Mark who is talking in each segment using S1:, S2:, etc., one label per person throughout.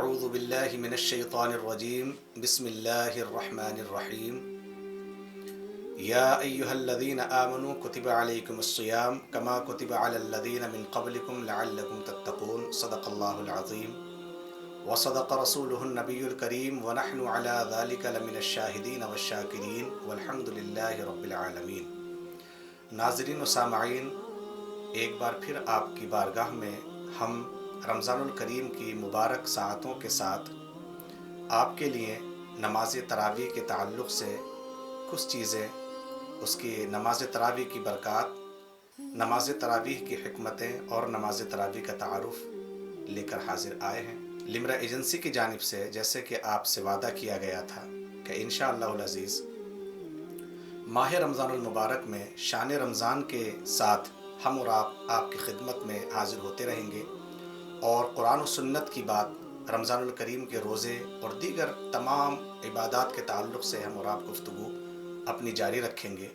S1: اعوذ باللہ من الشیطان الرجیم بسم اللہ الرحمن الرحیم یا ایہا الذین آمنوا کتب علیکم الصیام کما کتب علی الذین من قبلکم لعلکم تتقون صدق اللہ العظیم وصدق رسولہ النبی الکریم ونحن علی ذلک لمن الشاہدین والشاکرین والحمد للہ رب العالمین۔ ناظرین و سامعین، ایک بار پھر آپ کی بارگاہ میں ہم رمضان الکریم کی مبارک ساعتوں کے ساتھ آپ کے لیے نماز تراویح کے تعلق سے کچھ چیزیں، اس کی نماز تراویح کی برکات، نماز تراویح کی حکمتیں اور نماز تراویح کا تعارف لے کر حاضر آئے ہیں۔ لمرا ایجنسی کی جانب سے جیسے کہ آپ سے وعدہ کیا گیا تھا کہ انشاءاللہ العزیز ماہ رمضان المبارک میں شان رمضان کے ساتھ ہم اور آپ کی خدمت میں حاضر ہوتے رہیں گے، اور قرآن و سنت کی بات، رمضان الکریم کے روزے اور دیگر تمام عبادات کے تعلق سے ہم اور آپ گفتگو اپنی جاری رکھیں گے۔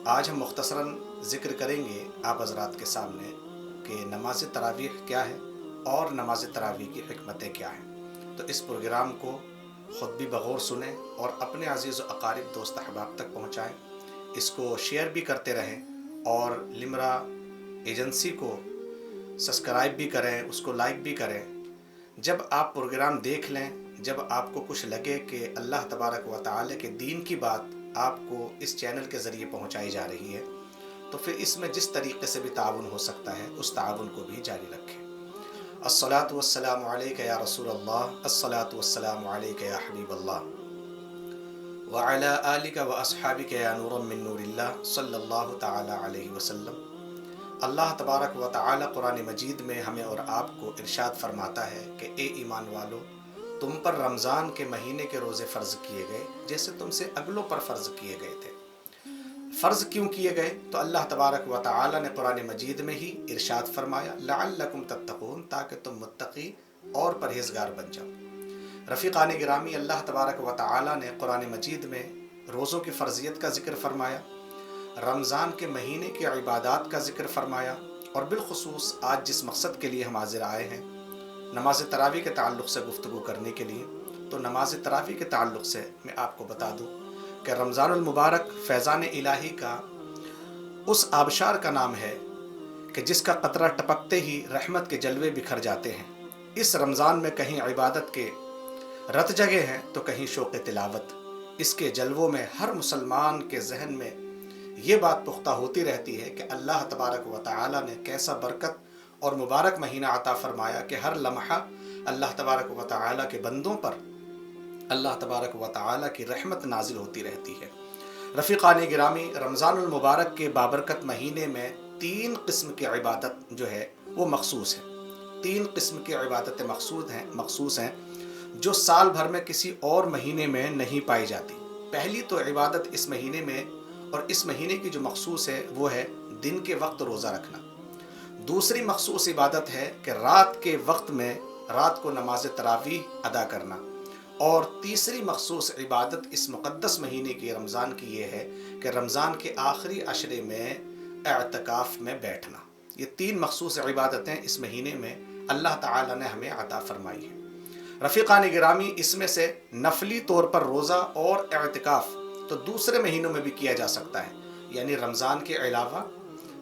S1: آج ہم مختصراً ذکر کریں گے آپ حضرات کے سامنے کہ نماز تراویح کیا ہے اور نماز تراویح کی حکمتیں کیا ہیں۔ تو اس پروگرام کو خود بھی بغور سنیں اور اپنے عزیز و اقارب دوست احباب تک پہنچائیں، اس کو شیئر بھی کرتے رہیں اور لمرا ایجنسی کو سبسکرائب بھی کریں، اس کو لائک بھی کریں۔ جب آپ پروگرام دیکھ لیں، جب آپ کو کچھ لگے کہ اللہ تبارک و تعالی کے دین کی بات آپ کو اس چینل کے ذریعے پہنچائی جا رہی ہے، تو پھر اس میں جس طریقے سے بھی تعاون ہو سکتا ہے اس تعاون کو بھی جاری رکھیں۔ الصلاۃ والسلام علیک یا رسول اللہ، الصلاۃ والسلام علیک یا حبیب اللہ، وعلی آلک و اصحابک یا نورا من نور اللہ صلی اللہ تعالی علیہ وسلم۔ اللہ تبارک و تعالی قرآن مجید میں ہمیں اور آپ کو ارشاد فرماتا ہے کہ اے ایمان والو، تم پر رمضان کے مہینے کے روزے فرض کیے گئے جیسے تم سے اگلوں پر فرض کیے گئے تھے۔ فرض کیوں کیے گئے؟ تو اللہ تبارک و تعالی نے قرآن مجید میں ہی ارشاد فرمایا لعلکم تتقون، تاکہ تم متقی اور پرہیزگار بن جاؤ۔ رفیقان گرامی، اللہ تبارک و تعالی نے قرآن مجید میں روزوں کی فرضیت کا ذکر فرمایا، رمضان کے مہینے کی عبادات کا ذکر فرمایا، اور بالخصوص آج جس مقصد کے لیے ہم حاضر آئے ہیں، نماز تراویح کے تعلق سے گفتگو کرنے کے لیے، تو نماز تراویح کے تعلق سے میں آپ کو بتا دوں کہ رمضان المبارک فیضان الہی کا اس آبشار کا نام ہے کہ جس کا قطرہ ٹپکتے ہی رحمت کے جلوے بکھر جاتے ہیں۔ اس رمضان میں کہیں عبادت کے رت جگہ ہیں تو کہیں شوق تلاوت۔ اس کے جلووں میں ہر مسلمان کے ذہن میں یہ بات پختہ ہوتی رہتی ہے کہ اللہ تبارک و تعالی نے کیسا برکت اور مبارک مہینہ عطا فرمایا کہ ہر لمحہ اللہ تبارک و تعالی کے بندوں پر اللہ تبارک و تعالی کی رحمت نازل ہوتی رہتی ہے۔ رفیقان گرامی، رمضان المبارک کے بابرکت مہینے میں 3 قسم کی عبادت جو ہے وہ مخصوص ہے۔ 3 قسم کی عبادتیں مخصوص ہیں جو سال بھر میں کسی اور مہینے میں نہیں پائی جاتی۔ پہلی تو عبادت اس مہینے میں اور اس مہینے کی جو مخصوص ہے وہ ہے دن کے وقت روزہ رکھنا۔ دوسری مخصوص عبادت ہے کہ رات کے وقت میں رات کو نماز تراویح ادا کرنا۔ اور تیسری مخصوص عبادت اس مقدس مہینے کی رمضان کی یہ ہے کہ رمضان کے آخری عشرے میں اعتکاف میں بیٹھنا۔ یہ 3 مخصوص عبادتیں اس مہینے میں اللہ تعالی نے ہمیں عطا فرمائی ہیں۔ رفیقان گرامی، اس میں سے نفلی طور پر روزہ اور اعتکاف تو دوسرے مہینوں میں بھی کیا جا سکتا ہے، یعنی رمضان کے علاوہ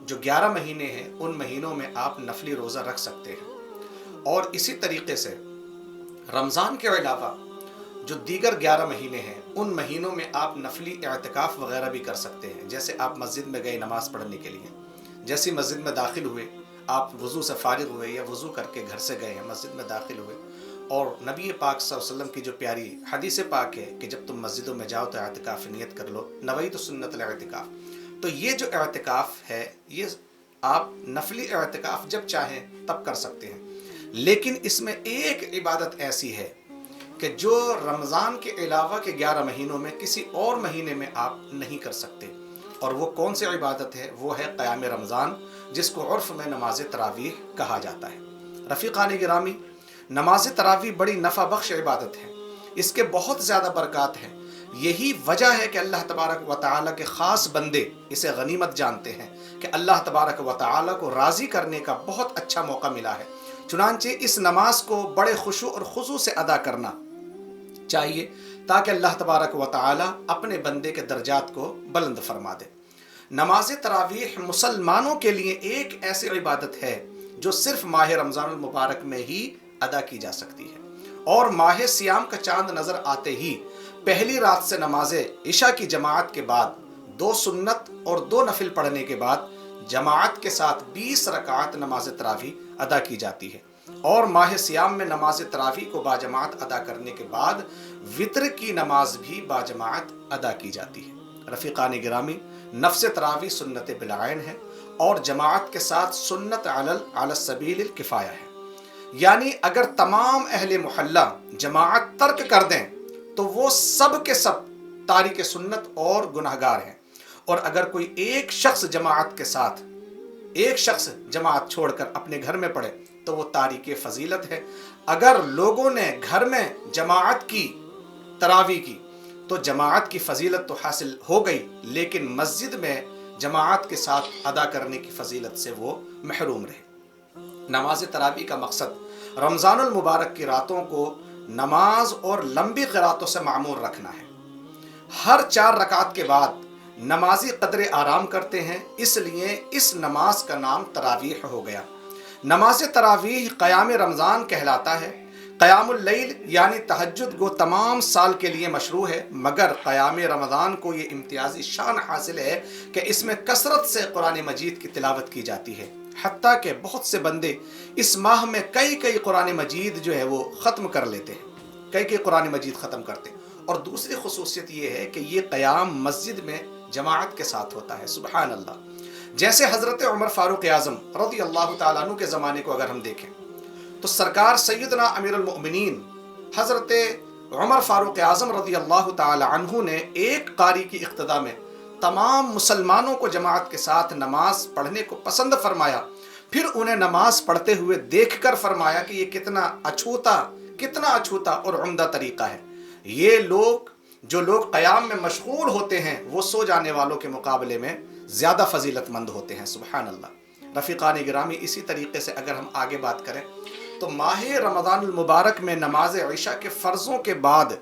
S1: جو 11 مہینے ہیں ان مہینوں میں آپ نفلی روزہ رکھ سکتے ہیں۔ اور اسی طریقے سے رمضان کے علاوہ جو دیگر 11 مہینے ہیں ان مہینوں میں آپ نفلی اعتکاف وغیرہ بھی کر سکتے ہیں۔ جیسے آپ مسجد میں گئے نماز پڑھنے کے لیے، جیسی مسجد میں داخل ہوئے، آپ وضو سے فارغ ہوئے یا وضو کر کے گھر سے گئے ہیں مسجد میں داخل ہوئے، اور نبی پاک صلی اللہ علیہ وسلم کی جو پیاری حدیث پاک ہے کہ جب تم مسجدوں میں جاؤ تو اعتکاف نیت کر لو، نویت سنت الاعتکاف۔ تو یہ جو اعتکاف ہے یہ آپ نفلی اعتکاف جب چاہیں تب کر سکتے ہیں، لیکن اس میں ایک عبادت ایسی ہے کہ جو رمضان کے علاوہ کے 11 مہینوں میں کسی اور مہینے میں آپ نہیں کر سکتے، اور وہ کون سی عبادت ہے؟ وہ ہے قیام رمضان، جس کو عرف میں نماز تراویح کہا جاتا ہے۔ رفیقان گرامی، نماز تراویح بڑی نفع بخش عبادت ہے، اس کے بہت زیادہ برکات ہیں۔ یہی وجہ ہے کہ اللہ تبارک و تعالیٰ کے خاص بندے اسے غنیمت جانتے ہیں کہ اللہ تبارک و تعالیٰ کو راضی کرنے کا بہت اچھا موقع ملا ہے۔ चुनांचे इस नमाज को बड़े खुशू और खुजू से अदा करना चाहिए ताकि अल्लाह तबारक व तआला अपने बंदे के दर्जात को बुलंद फरमा दे। नमाज तरावीह मुसलमानों के लिए एक ऐसी इबादत है जो सिर्फ माह रमज़ानुल मुबारक में ही अदा की जा सकती है, और माह सियाम का चांद नज़र आते ही पहली रात से नमाज इशा की जमात के बाद 2 सुन्नत और 2 नफिल पढ़ने के बाद जमात के साथ 20 रकात नमाज तरावीह अदा की जाती है, और माह सियाम में नमाज तरावीह को बाजमात अदा करने के बाद वितर की नमाज भी बाजमात अदा की जाती है। रफ़ीक़ान गिरामी, नफ्स तरावीह सुन्नत बिलआइन है और जमात के साथ सुन्नत अला सबील किफ़ाया है, यानी अगर तमाम अहले मोहल्ला जमात तर्क कर दें तो वो सब के सब तारिक सुन्नत और गुनहगार हैं, और अगर कोई एक शख्स जमात छोड़कर अपने घर में पढ़े तो वो तारिक फजीलत है। अगर लोगों ने घर में जमात की तरावी की तो जमात की फजीलत तो हासिल हो गई, लेकिन मस्जिद में जमात के साथ अदा करने की फजीलत से वो महरूम रहे। नमाज तरावी का मकसद रमज़ानुल मुबारक की रातों को नमाज और लंबी क़िराअतों से मामूर रखना है। हर 4 रकात के बाद नमाजी कदरे आराम करते हैं, इसलिए इस नमाज का नाम तरावीह हो गया। नमाज तरावीह क़याम रमज़ान कहलाता है। क़यामुल लैल यानी तहज्जुद गो तमाम साल के लिए मशरू है, मगर क़याम रमज़ान को ये इम्तियाज़ी शान हासिल है कि इसमें कसरत से कुरान मजीद की तिलावत की जाती है। हत्ता कि बहुत से बंदे इस माह में कई कुरान मजीद जो है वो ख़त्म कर लेते हैं, कई कुरान मजीद ख़त्म करते हैं। और दूसरी खुसूसियत ये है कि ये क़याम मस्जिद में जमात के साथ होता है। सुबहान अल्लाह। जैसे हज़रत उमर फ़ारूक आज़म रज़ी अल्लाह तआला अन्हु के ज़माने को अगर हम देखें तो सरकार सैयदना अमीरुल मोमिनीन हज़रत उमर फ़ारूक आज़म रज़ी अल्लाह तआला अन्हु ने एक कारी की इक़्तिदा में तमाम मुसलमानों को जमात के साथ नमाज पढ़ने को पसंद फरमाया। फिर उन्हें नमाज पढ़ते हुए देखकर फरमाया कि ये कितना अछूता और उम्दा तरीक़ा है। ये लोग जो लोग क़याम में मशगूल होते हैं वो सो जाने वालों के मुकाबले में ज़्यादा फजीलतमंद होते हैं। सुबहान अल्लाह। रफ़ीक़ान गिरामी, इसी तरीके से अगर हम आगे बात करें तो माह रमज़ानुल मुबारक में नमाज इशा के फ़र्ज़ों के बाद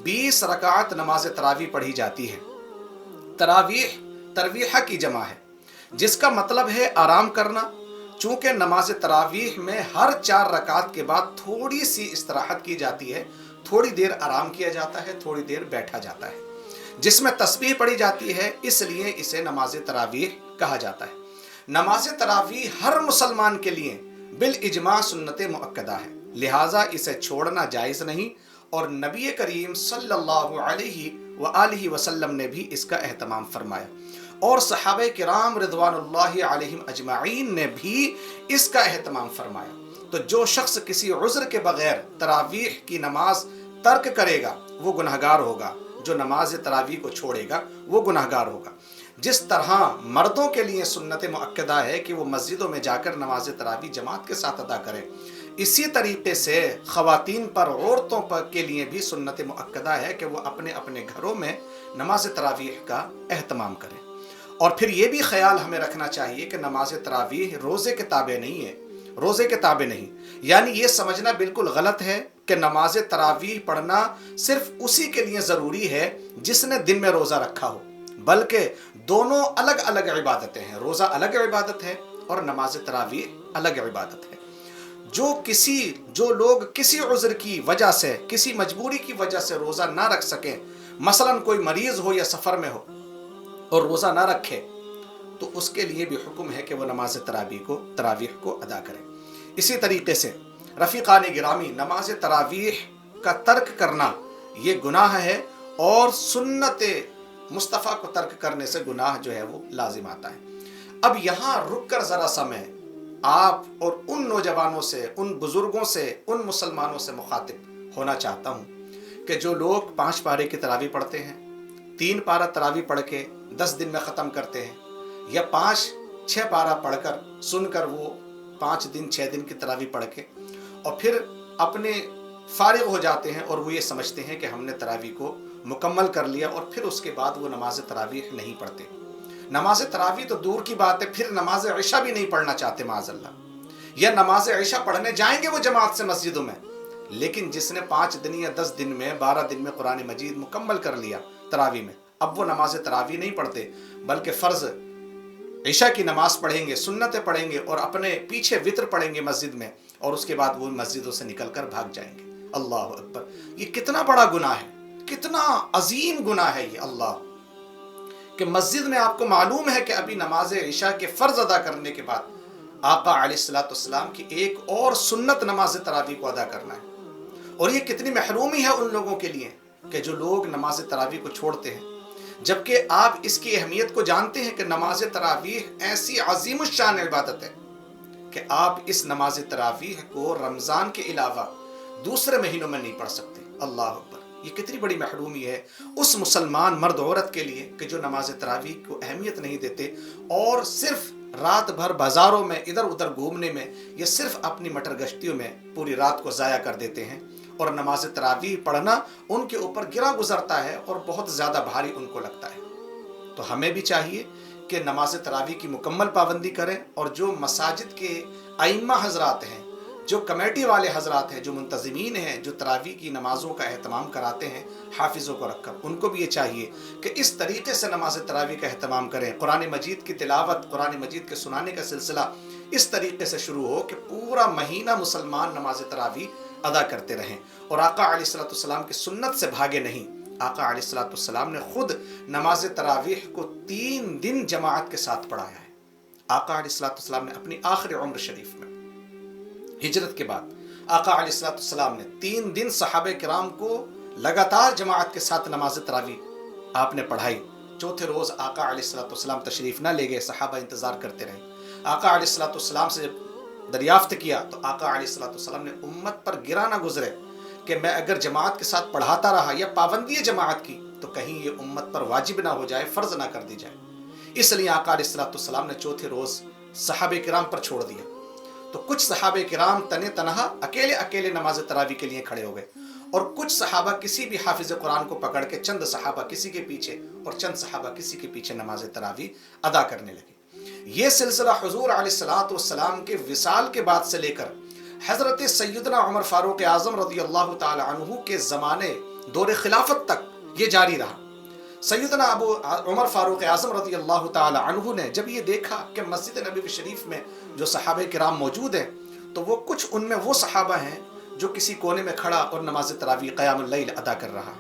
S1: 20 रकात नमाज तरावीह पढ़ी जाती है। तरावीह तरवीह की जमा है, जिसका मतलब है आराम करना। चूँकि नमाज तरावीह में हर 4 रकात के बाद थोड़ी सी इस्तराहत की जाती है, थोड़ी देर आराम किया जाता है, थोड़ी देर बैठा जाता है, जिसमें तस्बीह पढ़ी जाती है, इसलिए इसे नमाज तरावीह कहा जाता है। नमाज तरावीह हर मुसलमान के लिए बिल इजमा सुन्नत मुअक्कदा है, लिहाजा इसे छोड़ना जायज़ नहीं, और नबी करीम सल्लल्लाहु अलैहि वसल्लम ने भी इसका एहतमाम फरमाया, और सहाबे किराम रिज़वानुल्लाहि अलैहिम अजमाइन ने भी इसका एहतमाम फरमाया। तो जो शख्स किसी उज़्र के बगैर तरावीह की नमाज तर्क करेगा वो गुनहगार होगा, जो नमाज तरावीह को छोड़ेगा वो गुनहगार होगा। जिस तरह मर्दों के लिए सुन्नत मुअक्कदा है कि वो मस्जिदों में जाकर नमाज तरावीह जमात के साथ अदा करें, इसी तरीके से ख़वातीन पर, औरतों पर के लिए भी सुन्नत मुअक्कदा है कि वो अपने अपने घरों में नमाज तरावीह का एहतमाम करें। और फिर ये भी ख्याल हमें रखना चाहिए कि नमाज तरावीह रोज़े के ताबे नहीं है, रोज़े के ताबे नहीं, यानी ये समझना बिल्कुल गलत है कि नमाज तरावीह पढ़ना सिर्फ उसी के लिए ज़रूरी है जिसने दिन में रोज़ा रखा हो, बल्कि दोनों अलग अलग इबादतें हैं। रोज़ा अलग इबादत है और नमाज तरावीह अलग इबादत है। जो लोग किसी उज़्र की वजह से, किसी मजबूरी की वजह से रोज़ा ना रख सकें, मसलन कोई मरीज़ हो या सफ़र में हो और रोज़ा ना रखे, तो उसके लिए भी हुक्म है कि वो नमाज तरावीह को अदा करें। इसी तरीके से रफ़ीक़ान गिरामी, नमाज तरावीह का तर्क करना ये गुनाह है, और सुन्नत मुस्तफ़ा को तर्क करने से गुनाह जो है वो लाजिम आता है। अब यहाँ रुक कर ज़रा सा मैं आप और उन नौजवानों से, उन बुज़ुर्गों से, उन मुसलमानों से मुखातिब होना चाहता हूँ कि जो लोग 5 पारे की तरावी पढ़ते हैं, 3 पारा तरावी पढ़ के 10 दिन में ख़त्म करते हैं, या 5-6 पारा पढ़कर सुनकर वो 5 दिन 6 दिन की तरावी पढ़ के और फिर अपने फारिग हो जाते हैं, और वो ये समझते हैं कि हमने तरावी को मुकम्मल कर लिया, और फिर उसके बाद वो नमाज तरावीह नहीं पढ़ते। नमाज तरावी तो दूर की बात है, फिर नमाज इशा भी नहीं पढ़ना चाहते माज़अल्लाह। या नमाज इशा पढ़ने जाएंगे वो जमात से मस्जिदों में, लेकिन जिसने 5 दिन या 10 दिन में 12 दिन में कुरान मजीद मुकम्मल कर लिया तरावी में, अब वो नमाज तरावी नहीं पढ़ते बल्कि फ़र्ज इशा की नमाज पढ़ेंगे, सुन्नतें पढ़ेंगे और अपने पीछे वित्र पढ़ेंगे मस्जिद में, और उसके बाद वो मस्जिदों से निकल कर भाग जाएंगे। अल्लाह अकबर, ये कितना बड़ा गुनाह है, कितना अजीम गुनाह है ये। अल्लाह कि मस्जिद में आपको मालूम है कि अभी नमाज इशा के फ़र्ज अदा करने के बाद आका अलैहिस्सलाम की एक और सुन्नत नमाज तरावी को अदा करना है। और ये कितनी महरूमी है उन लोगों के लिए कि जो लोग नमाज तरावी को छोड़ते हैं, जबकि आप इसकी अहमियत को जानते हैं कि नमाज तरावीह ऐसी अजीम शान इबादत है कि आप इस नमाज तरावीह को रमज़ान के अलावा दूसरे महीनों में नहीं पढ़ सकते। अल्लाह अकबर, ये कितनी बड़ी महरूमी है उस मुसलमान मर्द औरत के लिए कि जो नमाज तरावीह को अहमियत नहीं देते और सिर्फ रात भर बाज़ारों में इधर उधर घूमने में या सिर्फ अपनी मटर गश्तियों में पूरी रात को ज़ाया कर देते हैं, और नमाज तरावीह पढ़ना उनके ऊपर गिरा गुजरता है और बहुत ज़्यादा भारी उनको लगता है। तो हमें भी चाहिए कि नमाज तरावीह की मुकम्मल पाबंदी करें, और जो मसाजिद के आइम्मा हजरात हैं, जो कमेटी वाले हजरात हैं, जो मुंतज़मीन हैं, जो तरावीह की नमाज़ों का एहतमाम कराते हैं हाफिज़ों को रखकर, उनको भी ये चाहिए कि इस तरीके से नमाज तरावीह का एहतमाम करें। कुरान मजीद की तिलावत, कुरान मजीद के सुनाने का सिलसिला इस तरीके से शुरू हो कि पूरा महीना मुसलमान नमाज तरावीह अदा करते रहें और आका अलैहिस्सलाम की सुन्नत से भागे नहीं। आका अलैहिस्सलाम ने खुद नमाज तरावीह को 3 दिन जमात के साथ पढ़ाया है। आका अलैहिस्सलाम ने अपनी आखिरी उम्र शरीफ में हिजरत के बाद आका अलैहिस्सलाम ने 3 दिन सहाबे किराम को लगातार जमात के साथ नमाज तरावीह आपने पढ़ाई। चौथे रोज़ आका अलैहिस्सलाम तशरीफ़ ना ले गए, सहाबा इंतज़ार करते रहे। आका अलैहिस्सलाम से जब दरियाफ्त किया तो आका अलैहिस्सलाम ने उम्मत पर गिरा ना गुजरे कि मैं अगर जमात के साथ पढ़ाता रहा या पाबंदी जमात की तो कहीं ये उम्मत पर वाजिब ना हो जाए, फ़र्ज ना कर दी जाए। इसलिए आका अलैहिस्सलाम ने चौथे रोज़ सहाबे किराम पर छोड़ दिया। तो कुछ सहाबे किराम तने तनहा अकेले अकेले नमाज तरावी के लिए खड़े हो गए, और कुछ सहाबा किसी भी हाफिज़ कुरान को पकड़ के चंद सहाबा किसी के पीछे और चंद सहाबा किसी के पीछे नमाज तरावी अदा करने लगे। ये सिलसिला हुज़ूर अलैहिस्सलाम के विसाल के बाद से लेकर हज़रत सैयदना उमर फ़ारूक आज़म रज़ियल्लाहु ताला अन्हु के ज़माने दौर खिलाफत तक ये जारी रहा। सैयदना अबू उमर फ़ारूक आज़म रज़ियल्लाहु ताला अन्हु ने जब ये देखा कि मस्जिद नबी शरीफ में जो सहाबे किराम मौजूद हैं, तो वो कुछ उनमें वो सहाबा हैं जो किसी कोने में खड़ा और नमाज तरावी क़यामुल लैल अदा कर रहा है,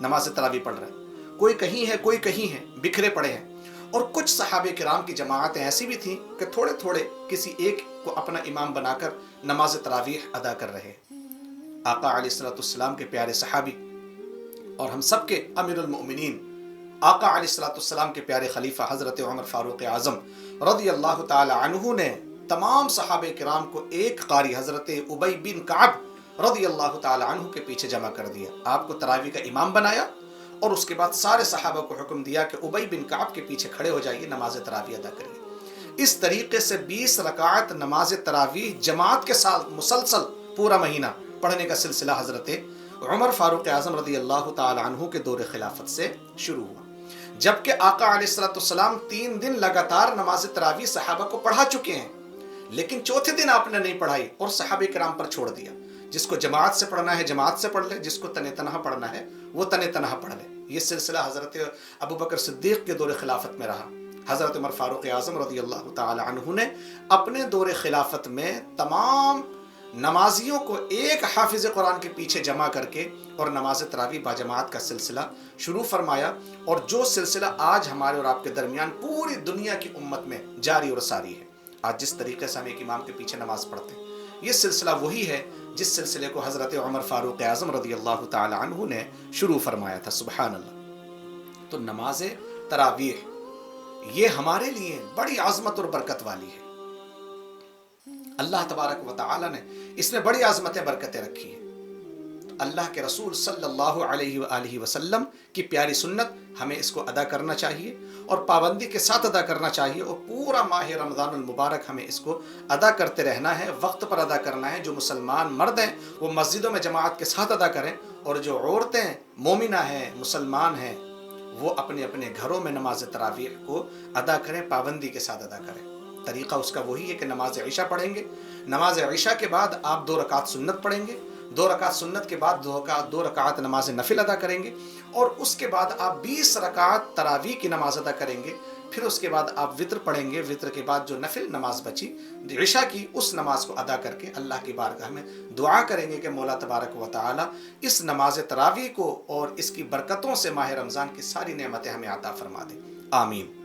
S1: नमाज तरावी पढ़ रहा है। कोई कहीं है, कोई कहीं है, बिखरे पड़े हैं। और कुछ सहाबे किराम की जमातें ऐसी भी थीं कि थोड़े थोड़े किसी एक को अपना इमाम बनाकर नमाज तरावीह अदा कर रहे। आका अलैहिस्सलाम के प्यारे सहाबी और हम सब के अमीरुल मोमिनीन आका अलैहिस्सलाम के प्यारे खलीफा हज़रत उमर फ़ारूक आज़म रज़ियल्लाहु ताला अन्हु ने तमाम सहाबे किराम को एक कारी हज़रत उबई बिन कअब रज़ियल्लाहु ताला अन्हु के पीछे जमा कर दिया। आपको तरावी का इमाम बनाया और उसके बाद सारे सहाबा को हुक्म दिया कि उबई बिन कअब के पीछे खड़े हो जाइए, नमाज तरावी अदा करिए। इस तरीके से 20 रकात नमाज तरावी जमात के साथ मुसलसल पूरा महीना पढ़ने का सिलसिला हज़रत उमर फ़ारूक आज़म रज़ियल्लाहु ताला अन्हु के दौर खिलाफत से शुरू हुआ। जबकि आका अलैहिस्सलाम 3 दिन लगातार नमाज तरावी सहाबा को पढ़ा चुके हैं, लेकिन चौथे दिन आपने नहीं पढ़ाई और सहाबे किराम पर छोड़ दिया। जिसको जमात से पढ़ना है जमात से पढ़ ले, जिसको तने तनहा पढ़ना है वो तने तनहा पढ़ ले। ये सिलसिला हज़रत अबू बकर सिद्दीक़ के दौर खिलाफत में रहा। हज़रत उमर फ़ारूक आज़म रज़ियल्लाहु ताला अन्हु ने अपने दौर खिलाफत में तमाम नमाजियों को एक हाफिज़ कुरान के पीछे जमा करके और नमाज तरावी बाजमात का सिलसिला शुरू फरमाया, और जो सिलसिला आज हमारे और आपके दरमियान पूरी दुनिया की उम्मत में जारी और सारी है। आज जिस तरीके से हम एक इमाम के पीछे नमाज पढ़ते हैं, ये सिलसिला वही है जिस सिलसिले को हज़रत उमर फ़ारूक आज़म रज़ियल्लाहु ताला अन्हु ने शुरू फरमाया था। सुबहान अल्लाह। तो नमाज तरावीह ये हमारे लिए बड़ी आज़मत और बरकत वाली है। अल्लाह तबारक व तआला ने इसमें बड़ी आज़मतें बरकतें रखी हैं। तो अल्लाह के रसूल सल्लल्लाहु अलैहि वसल्लम की प्यारी सुन्नत हमें इसको अदा करना चाहिए और पाबंदी के साथ अदा करना चाहिए, और पूरा माह रमज़ानुल मुबारक हमें इसको अदा करते रहना है, वक्त पर अदा करना है। जो मुसलमान मर्द हैं वो मस्जिदों में जमात के साथ अदा करें, और जो औरतें मोमिना हैं, मुसलमान हैं, वो अपने अपने घरों में नमाज तरावीह को अदा करें, पाबंदी के साथ अदा करें। طریقہ اس کا وہی ہے کہ نماز عشاء پڑھیں گے، نماز عشاء کے بعد آپ 2 رکعت سنت پڑھیں گے، 2 رکعت سنت کے بعد 2 رکعت نماز نفل ادا کریں گے، اور اس کے بعد آپ 20 رکعت تراویح کی نماز ادا کریں گے۔ پھر اس کے بعد آپ وطر پڑھیں گے، وطر کے بعد جو نفل نماز بچی عشاء کی، اس نماز کو ادا کر کے اللہ کی بارگاہ میں دعا کریں گے کہ مولا تبارک و تعالی اس نماز تراویح کو اور اس کی برکتوں سے ماہ رمضان کی ساری نعمتیں ہمیں عطا فرما دے، آمین۔